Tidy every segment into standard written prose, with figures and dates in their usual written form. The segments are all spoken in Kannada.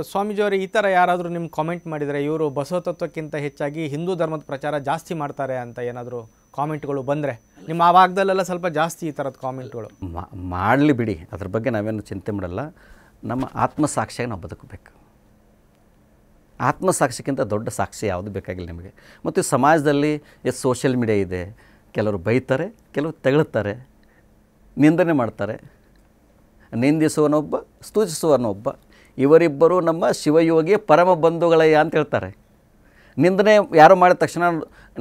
ಸ್ವಾಮೀಜಿಯವರೇ, ಈ ಥರ ಯಾರಾದರೂ ನಿಮ್ಗೆ ಕಾಮೆಂಟ್ ಮಾಡಿದರೆ ಇವರು ಬಸವ ತತ್ವಕ್ಕಿಂತ ಹೆಚ್ಚಾಗಿ ಹಿಂದೂ ಧರ್ಮದ ಪ್ರಚಾರ ಜಾಸ್ತಿ ಮಾಡ್ತಾರೆ ಅಂತ ಏನಾದರೂ ಕಾಮೆಂಟ್ಗಳು ಬಂದರೆ, ನಿಮ್ಮ ಆ ಭಾಗದಲ್ಲೆಲ್ಲ ಸ್ವಲ್ಪ ಜಾಸ್ತಿ ಈ ಥರದ ಕಾಮೆಂಟ್ಗಳು? ಮಾಡಲಿ ಬಿಡಿ, ಅದ್ರ ಬಗ್ಗೆ ನಾವೇನು ಚಿಂತೆ ಮಾಡಲ್ಲ. ನಮ್ಮ ಆತ್ಮಸಾಕ್ಷಿಯಾಗಿ ನಾವು ಬದುಕಬೇಕು. ಆತ್ಮಸಾಕ್ಷಿಗಿಂತ ದೊಡ್ಡ ಸಾಕ್ಷಿ ಯಾವುದು ಬೇಕಾಗಿಲ್ಲ ನಿಮಗೆ. ಮತ್ತು ಸಮಾಜದಲ್ಲಿ ಎಷ್ಟು ಸೋಷಿಯಲ್ ಮೀಡಿಯಾ ಇದೆ, ಕೆಲವರು ಬೈತಾರೆ, ಕೆಲವರು ತೆಗಳುತ್ತಾರೆ, ನಿಂದನೆ ಮಾಡ್ತಾರೆ. ನಿಂದಿಸುವನೊಬ್ಬ, ಸ್ತುತಿಸುವನೊಬ್ಬ, ಇವರಿಬ್ಬರು ನಮ್ಮ ಶಿವಯೋಗಿಯ ಪರಮ ಬಂಧುಗಳಯ್ಯ ಅಂತ ಹೇಳ್ತಾರೆ. ನಿಂದನೆ ಯಾರು ಮಾಡಿದ ತಕ್ಷಣ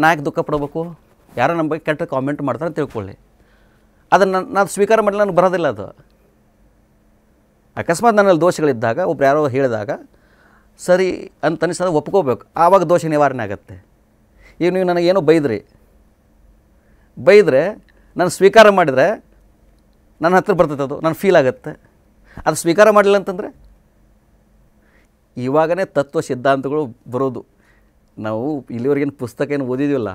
ನಾಯಕ ದುಃಖ ಪಡಬೇಕು, ಯಾರೋ ನಮ್ಮ ಬಗ್ಗೆ ಕೆಟ್ಟ ಕಾಮೆಂಟ್ ಮಾಡ್ತಾರೆ ಅಂತ ತಿಳ್ಕೊಳ್ಳಿ. ಅದನ್ನು ನಾನು ಸ್ವೀಕಾರ ಮಾಡಲಿ, ನನಗೆ ಬರೋದಿಲ್ಲ ಅದು. ಅಕಸ್ಮಾತ್ ನನ್ನಲ್ಲಿ ದೋಷಗಳಿದ್ದಾಗ ಒಬ್ರು ಯಾರೋ ಹೇಳಿದಾಗ ಸರಿ ಅಂತ ಅನಿಸಿದ್ರೆ ಒಪ್ಕೋಬೇಕು, ಆವಾಗ ದೋಷ ನಿವಾರಣೆ ಆಗುತ್ತೆ. ಈಗ ನೀವು ನನಗೇನೋ ಬೈದರೆ ನಾನು ಸ್ವೀಕಾರ ಮಾಡಿದರೆ ನನ್ನ ಹತ್ರ ಬರ್ತದೆ, ಅದು ನಾನು ಫೀಲ್ ಆಗುತ್ತೆ. ಅದು ಸ್ವೀಕಾರ ಮಾಡಲಿಲ್ಲ ಅಂತಂದರೆ ಇವಾಗನೇ ತತ್ವ ಸಿದ್ಧಾಂತಗಳು ಬರೋದು. ನಾವು ಇಲ್ಲಿವರೆಗೇನು ಪುಸ್ತಕ ಏನು ಓದಿದ್ದೀವಲ್ಲ,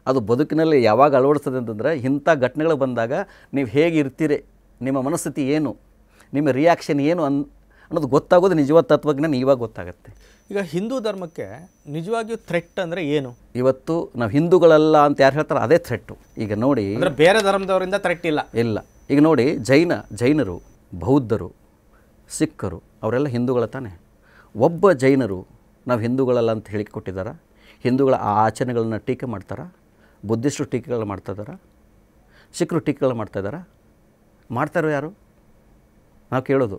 ಅದು ಬದುಕಿನಲ್ಲಿ ಯಾವಾಗ ಅಳವಡಿಸ್ತದೆ ಅಂತಂದರೆ ಇಂಥ ಘಟನೆಗಳು ಬಂದಾಗ ನೀವು ಹೇಗೆ ಇರ್ತೀರಿ, ನಿಮ್ಮ ಮನಸ್ಥಿತಿ ಏನು, ನಿಮ್ಮ ರಿಯಾಕ್ಷನ್ ಏನು ಅನ್ನೋದು ಗೊತ್ತಾಗೋದು ನಿಜವಾದ ತತ್ವಜ್ಞಾನ ಇವಾಗ ಗೊತ್ತಾಗುತ್ತೆ. ಈಗ ಹಿಂದೂ ಧರ್ಮಕ್ಕೆ ನಿಜವಾಗಿಯೂ ಥ್ರೆಟ್ ಅಂದರೆ ಏನು? ಇವತ್ತು ನಾವು ಹಿಂದೂಗಳಲ್ಲ ಅಂತ ಯಾರು ಹೇಳ್ತಾರೆ ಅದೇ ಥ್ರೆಟ್ಟು. ಈಗ ನೋಡಿ, ಅಂದರೆ ಬೇರೆ ಧರ್ಮದವರಿಂದ ಥ್ರೆಟ್ ಇಲ್ಲ. ಈಗ ನೋಡಿ, ಜೈನರು, ಬೌದ್ಧರು, ಸಿಖ್ಖರು ಅವರೆಲ್ಲ ಹಿಂದೂಗಳ ತಾನೆ. ಒಬ್ಬ ಜೈನರು ನಾವು ಹಿಂದೂಗಳಲ್ಲ ಅಂತ ಹೇಳಿಕೆ ಕೊಟ್ಟಿದ್ದಾರೆ? ಹಿಂದೂಗಳ ಆ ಆಚರಣೆಗಳನ್ನ ಟೀಕೆ ಮಾಡ್ತಾರಾ? ಬುದ್ಧಿಸ್ಟರು ಟೀಕೆಗಳು ಮಾಡ್ತಾಯಿದ್ದಾರಾ? ಸಿಖ್ಖರು ಟೀಕೆಗಳು ಮಾಡ್ತಾಯಿದ್ದಾರಾ? ಮಾಡ್ತಾರೋ ಯಾರು? ನಾವು ಕೇಳೋದು.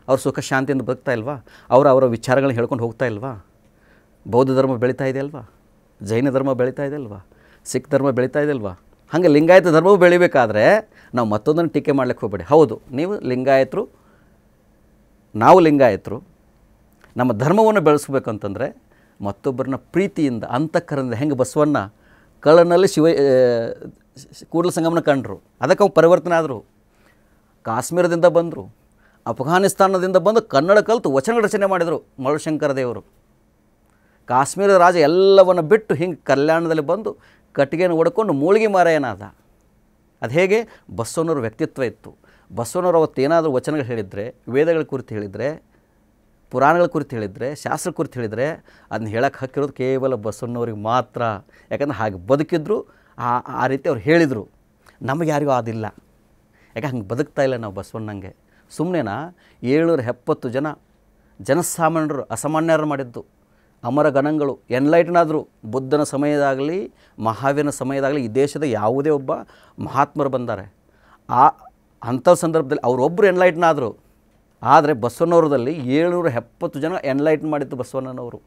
ಅವ್ರು ಸುಖ ಶಾಂತಿಯಿಂದ ಬದುಕ್ತಾ ಇಲ್ವಾ? ಅವರ ವಿಚಾರಗಳನ್ನ ಹೇಳ್ಕೊಂಡು ಹೋಗ್ತಾ ಇಲ್ವಾ? ಬೌದ್ಧ ಧರ್ಮ ಬೆಳೀತಾ ಇದೆ ಅಲ್ವಾ? ಜೈನ ಧರ್ಮ ಬೆಳೀತಾ ಇದೆ ಅಲ್ವಾ? ಸಿಖ್ ಧರ್ಮ ಬೆಳೀತಾ ಇದೆ ಅಲ್ವಾ? ಹಾಗೆ ಲಿಂಗಾಯತ ಧರ್ಮವು ಬೆಳಿಬೇಕಾದ್ರೆ ನಾವು ಮತ್ತೊಂದನ್ನು ಟೀಕೆ ಮಾಡ್ಲಿಕ್ಕೆ ಹೋಗಬೇಡಿ. ಹೌದು, ನೀವು ಲಿಂಗಾಯತರು, ನಾವು ಲಿಂಗಾಯತರು, ನಮ್ಮ ಧರ್ಮವನ್ನು ಬೆಳೆಸ್ಬೇಕಂತಂದರೆ ಮತ್ತೊಬ್ಬರನ್ನ ಪ್ರೀತಿಯಿಂದ ಅಂತಃಕರಣದಿಂದ, ಹೆಂಗೆ ಬಸವಣ್ಣ ಕಳ್ಳನಲ್ಲಿ ಕೂಡಲ ಸಂಗಮನ ಕಂಡರು, ಅದಕ್ಕೆ ಅವ್ರು ಪರಿವರ್ತನೆ ಆದರು. ಕಾಶ್ಮೀರದಿಂದ ಬಂದರು, ಅಫ್ಘಾನಿಸ್ತಾನದಿಂದ ಬಂದು ಕನ್ನಡ ಕಲಿತು ವಚನ ರಚನೆ ಮಾಡಿದರು ಮರುಶಂಕರ ದೇವರು. ಕಾಶ್ಮೀರದ ರಾಜ ಎಲ್ಲವನ್ನು ಬಿಟ್ಟು ಹಿಂಗೆ ಕಲ್ಯಾಣದಲ್ಲಿ ಬಂದು ಕಟ್ಟಿಗೆಯನ್ನು ಹೊಡ್ಕೊಂಡು ಮೂಳಿಗೆ ಮಾರಾಯನಾದ. ಅದು ಹೇಗೆ? ಬಸವಣ್ಣವ್ರ ವ್ಯಕ್ತಿತ್ವ ಇತ್ತು. ಬಸವಣ್ಣವ್ರು ಅವತ್ತು ಏನಾದರೂ ವಚನಗಳು ಹೇಳಿದರೆ, ವೇದಗಳ ಕುರಿತು ಹೇಳಿದರೆ, ಪುರಾಣಗಳ ಕುರಿತು ಹೇಳಿದರೆ, ಶಾಸ್ತ್ರ ಕುರಿತು ಹೇಳಿದರೆ, ಅದನ್ನ ಹೇಳಕ್ಕೆ ಹಕ್ಕಿರೋದು ಕೇವಲ ಬಸವಣ್ಣವ್ರಿಗೆ ಮಾತ್ರ. ಯಾಕಂದರೆ ಹಾಗೆ ಬದುಕಿದ್ರು, ಆ ರೀತಿ ಅವ್ರು ಹೇಳಿದರು. ನಮಗೆ ಯಾರಿಗೂ ಆದಿಲ್ಲ, ಯಾಕೆ ಹಂಗೆ ಬದುಕ್ತಾ ಇಲ್ಲ ನಾವು ಬಸವಣ್ಣಂಗೆ. ಸುಮ್ಮನೆನಾ 770 ಜನ ಜನಸಾಮಾನ್ಯರು ಅಸಾಮಾನ್ಯರು ಮಾಡಿದ್ದು ಅಮರ ಗಣಗಳು ಎನ್ಲೈಟನ್ ಆದರು. ಬುದ್ಧನ ಸಮಯದಾಗಲಿ ಮಹಾವೀರನ ಸಮಯದಾಗಲಿ ಈ ದೇಶದ ಯಾವುದೇ ಒಬ್ಬ ಮಹಾತ್ಮರು ಬಂದಾರೆ. ಅಂಥ ಸಂದರ್ಭದಲ್ಲಿ ಅವರೊಬ್ಬರು ಎನ್ಲೈಟನ್ ಆದರು. ಆದರೆ ಬಸವಣ್ಣವ್ರದಲ್ಲಿ 770 ಜನ ಎನ್ಲೈಟನ್ ಮಾಡಿದ್ದು ಬಸವಣ್ಣನವರು.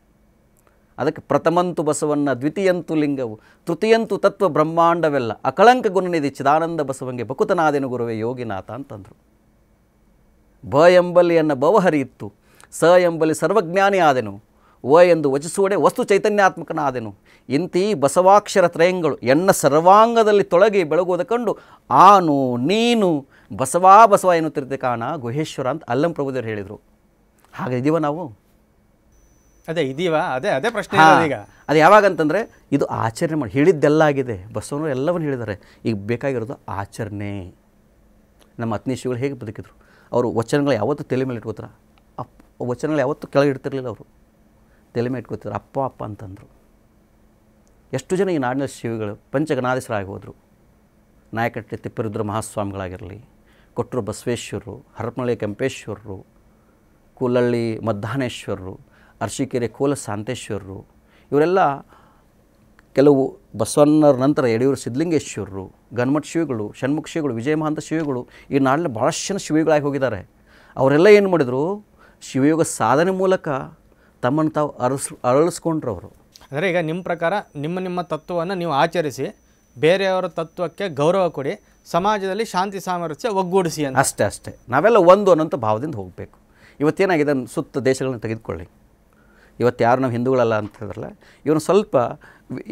ಅದಕ್ಕೆ ಪ್ರಥಮಂತು ಬಸವಣ್ಣ, ದ್ವಿತೀಯಂತು ಲಿಂಗವು, ತೃತೀಯಂತು ತತ್ವ ಬ್ರಹ್ಮಾಂಡವೆಲ್ಲ, ಅಕಳಂಕ ಗುಣನಿಧಿ ಚಿದಾನಂದ ಬಸವಂಗೆ ಬಕುತನಾದೇನು ಗುರುವೆ ಯೋಗಿನಾಥ ಅಂತಂದರು. ಬ ಎಂಬಲ್ಲಿ ಎನ್ನ ಬವಹರಿಯಿತ್ತು, ಸ ಎಂಬಲ್ಲಿ ಸರ್ವಜ್ಞಾನಿ ಆದೆನು, ಎಂದು ವಚಿಸುವಡೆ ವಸ್ತು ಚೈತನ್ಯಾತ್ಮಕನಾದೆನು. ಇಂತಿ ಬಸವಾಕ್ಷರ ತ್ರಯಂಗಳು ಎನ್ನ ಸರ್ವಾಂಗದಲ್ಲಿ ತೊಳಗಿ ಬೆಳಗುವುದ ಕಂಡು ಆನು ನೀನು ಬಸವ ಎನ್ನುತ್ತಿರುತ್ತೆ ಕಾಣ ಗುಹೇಶ್ವರ ಅಂತ ಅಲ್ಲಂ ಪ್ರಭುದೇವರು ಹೇಳಿದರು. ಹಾಗೆ ಇದೀವ ನಾವು? ಅದೇ ಇದೀವಾ? ಅದೇ ಪ್ರಶ್ನೆ. ಈಗ ಅದು ಯಾವಾಗಂತಂದರೆ ಇದು ಆಚರಣೆ ಮಾಡಿ ಹೇಳಿದ್ದೆಲ್ಲ ಆಗಿದೆ. ಬಸವಣ್ಣವರು ಎಲ್ಲವನ್ನು ಹೇಳಿದ್ದಾರೆ. ಈಗ ಬೇಕಾಗಿರೋದು ಆಚರಣೆ. ನಮ್ಮ ಅತ್ನೀಶಿಗಳು ಹೇಗೆ ಬದುಕಿದ್ರು? ಅವರು ವಚನಗಳು ಯಾವತ್ತೂ ತಲೆ ಮೇಲೆ ಇಟ್ಕೋತಾರೆ. ವಚನಗಳು ಯಾವತ್ತೂ ಕೆಳಗೆ ಇಡ್ತಿರ್ಲಿಲ್ಲ. ಅವರು ತಲೆ ಮೇಲೆ ಇಟ್ಕೋತಾರೆ. ಅಪ್ಪ ಅಂತಂದರು. ಎಷ್ಟು ಜನ ಈ ನಾಡಿನ ಶಿವಿಗಳು ಪಂಚಗಣಾಧೀಶರಾಗಿ ಹೋದರು. ನಾಯಕಟ್ಟಿ ತಿಪ್ಪೇರುದ್ರ ಮಹಾಸ್ವಾಮಿಗಳಾಗಿರಲಿ, ಕೊಟ್ಟೂರು ಬಸವೇಶ್ವರರು, ಹರಪನಹಳ್ಳಿ ಕೆಂಪೇಶ್ವರರು, ಕೂಲಳ್ಳಿ ಮದ್ದಾನೇಶ್ವರರು, ಅರಸೀಕೆರೆ ಕೋಲ ಶಾಂತೇಶ್ವರರು, ಇವರೆಲ್ಲ ಕೆಲವು ಬಸವಣ್ಣರ ನಂತರ ಯಡಿಯೂರು ಸಿದ್ಧಲಿಂಗೇಶ್ವರರು, ಗನ್ಮಠ ಶಿವಿಗಳು, ಷಣ್ಮುಖ ಶಿವಿಗಳು, ವಿಜಯ ಮಹಾಂತ ಶಿವಿಗಳು, ಈ ನಾಡಿನ ಭಾಳಷ್ಟು ಜನ ಶಿವಿಗಳಾಗಿ ಹೋಗಿದ್ದಾರೆ. ಅವರೆಲ್ಲ ಏನು ಮಾಡಿದರು? ಶಿವಯೋಗ ಸಾಧನೆ ಮೂಲಕ ತಮ್ಮನ್ನು ತಾವು ಅರಳಿಸ್ಕೊಂಡ್ರು ಅವರು. ಅಂದರೆ ಈಗ ನಿಮ್ಮ ಪ್ರಕಾರ ನಿಮ್ಮ ತತ್ವವನ್ನು ನೀವು ಆಚರಿಸಿ ಬೇರೆಯವರ ತತ್ವಕ್ಕೆ ಗೌರವ ಕೊಡಿ, ಸಮಾಜದಲ್ಲಿ ಶಾಂತಿ ಸಾಮರಸ್ಯ ಒಗ್ಗೂಡಿಸಿ ಅಂತ. ಅಷ್ಟೇ ನಾವೆಲ್ಲ ಒಂದು ಅನ್ನೋಂಥ ಭಾವದಿಂದ ಹೋಗಬೇಕು. ಇವತ್ತೇನಾಗಿದೆ, ಸುತ್ತ ದೇಶಗಳನ್ನ ತೆಗೆದುಕೊಳ್ಳಿ. ಇವತ್ತು ಯಾರು ನಾವು ಹಿಂದೂಗಳಲ್ಲ ಅಂತ ಹೇಳಿದ್ರಲ್ಲ, ಇವನು ಸ್ವಲ್ಪ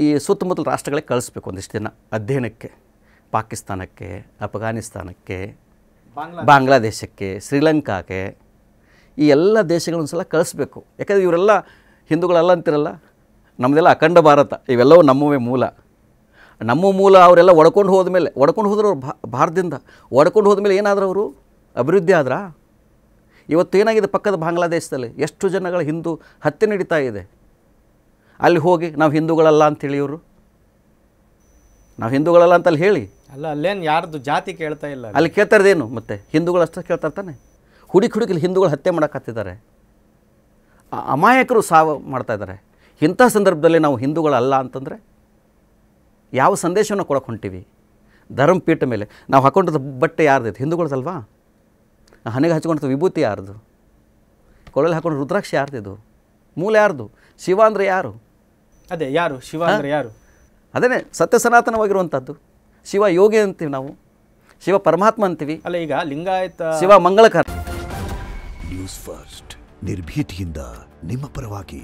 ಈ ಸುತ್ತಮುತ್ತಲ ರಾಷ್ಟ್ರಗಳಿಗೆ ಕಳಿಸ್ಬೇಕು ಒಂದಿಷ್ಟು ದಿನ ಅಧ್ಯಯನಕ್ಕೆ. ಪಾಕಿಸ್ತಾನಕ್ಕೆ, ಅಫ್ಘಾನಿಸ್ತಾನಕ್ಕೆ, ಬಾಂಗ್ಲಾದೇಶಕ್ಕೆ, ಶ್ರೀಲಂಕಾಕ್ಕೆ, ಈ ಎಲ್ಲ ದೇಶಗಳನ್ನ ಸಲ ಕಳಿಸ್ಬೇಕು. ಯಾಕಂದರೆ ಇವರೆಲ್ಲ ಹಿಂದೂಗಳಲ್ಲ ಅಂತಿರಲ್ಲ, ನಮ್ಮದೆಲ್ಲ ಅಖಂಡ ಭಾರತ, ಇವೆಲ್ಲವೂ ನಮ್ಮವೇ ಮೂಲ. ನಮ್ಮ ಮೂಲ ಅವರೆಲ್ಲ ಒಡ್ಕೊಂಡು ಹೋದ್ರು ಅವ್ರು ಭಾರತದಿಂದ ಒಡ್ಕೊಂಡು ಹೋದ್ಮೇಲೆ ಏನಾದರೂ ಅವರು ಅಭಿವೃದ್ಧಿ ಆದ್ರಾ? ಇವತ್ತು ಏನಾಗಿದೆ ಪಕ್ಕದ ಬಾಂಗ್ಲಾದೇಶದಲ್ಲಿ ಎಷ್ಟು ಜನಗಳ ಹಿಂದೂ ಹತ್ಯೆ ನಡೀತಾ ಇದೆ. ಅಲ್ಲಿ ಹೋಗಿ ನಾವು ಹಿಂದೂಗಳಲ್ಲ ಅಂತೇಳಿ ಇವರು, ನಾವು ಹಿಂದೂಗಳಲ್ಲ ಅಂತ ಅಲ್ಲಿ ಹೇಳಿ, ಅಲ್ಲ ಅಲ್ಲೇನು ಯಾರ್ದು ಜಾತಿ ಕೇಳ್ತಾ ಇಲ್ಲ, ಅಲ್ಲಿ ಕೇಳ್ತಾ ಇರೋದೇನು? ಮತ್ತೆ ಹಿಂದೂಗಳು ಅಷ್ಟೇ ಕೇಳ್ತಾ ಇರ್ತಾನೆ. ಹುಡುಕಿ ಹಿಂದೂಗಳು ಹತ್ಯೆ ಮಾಡೋಕ್ಕಾಗ್ತಿದ್ದಾರೆ, ಅಮಾಯಕರು ಸಾವು ಮಾಡ್ತಾಯಿದ್ದಾರೆ. ಇಂಥ ಸಂದರ್ಭದಲ್ಲಿ ನಾವು ಹಿಂದೂಗಳಲ್ಲ ಅಂತಂದರೆ ಯಾವ ಸಂದೇಶವನ್ನು ಕೊಡೋಕೆ ಹೊಂಟೀವಿ? ಧರ್ಮಪೀಠ ಮೇಲೆ ನಾವು ಹಾಕೊಂಡದ್ದು ಬಟ್ಟೆ ಯಾರ್ದು? ಹಿಂದೂಗಳದಲ್ವಾ? ಹಣೆಗೆ ಹಚ್ಕೊಂಡ್ದು ವಿಭೂತಿ ಯಾರ್ದು? ಕೊಳಲ್ಲಿ ಹಾಕೊಂಡು ರುದ್ರಾಕ್ಷಿ ಯಾರ್ದಿದು? ಮೂಲ ಯಾರ್ದು? ಶಿವ ಅಂದರೆ ಯಾರು? ಅದೇ ಯಾರು ಶಿವ ಅಂದರೆ ಯಾರು? ಅದೇ ಸತ್ಯ ಸನಾತನವಾಗಿರುವಂಥದ್ದು. ಶಿವ ಯೋಗಿ ಅಂತೀವಿ ನಾವು, ಶಿವ ಪರಮಾತ್ಮ ಅಂತೀವಿ. ಅಲ್ಲ ಈಗ ಲಿಂಗಾಯತ ಶಿವ ಮಂಗಳಕಾರ. ನ್ಯೂಸ್ ಫಸ್ಟ್ ನಿರ್ಭೀತಿಯಿಂದ ನಿಮ್ಮ ಪರವಾಗಿ.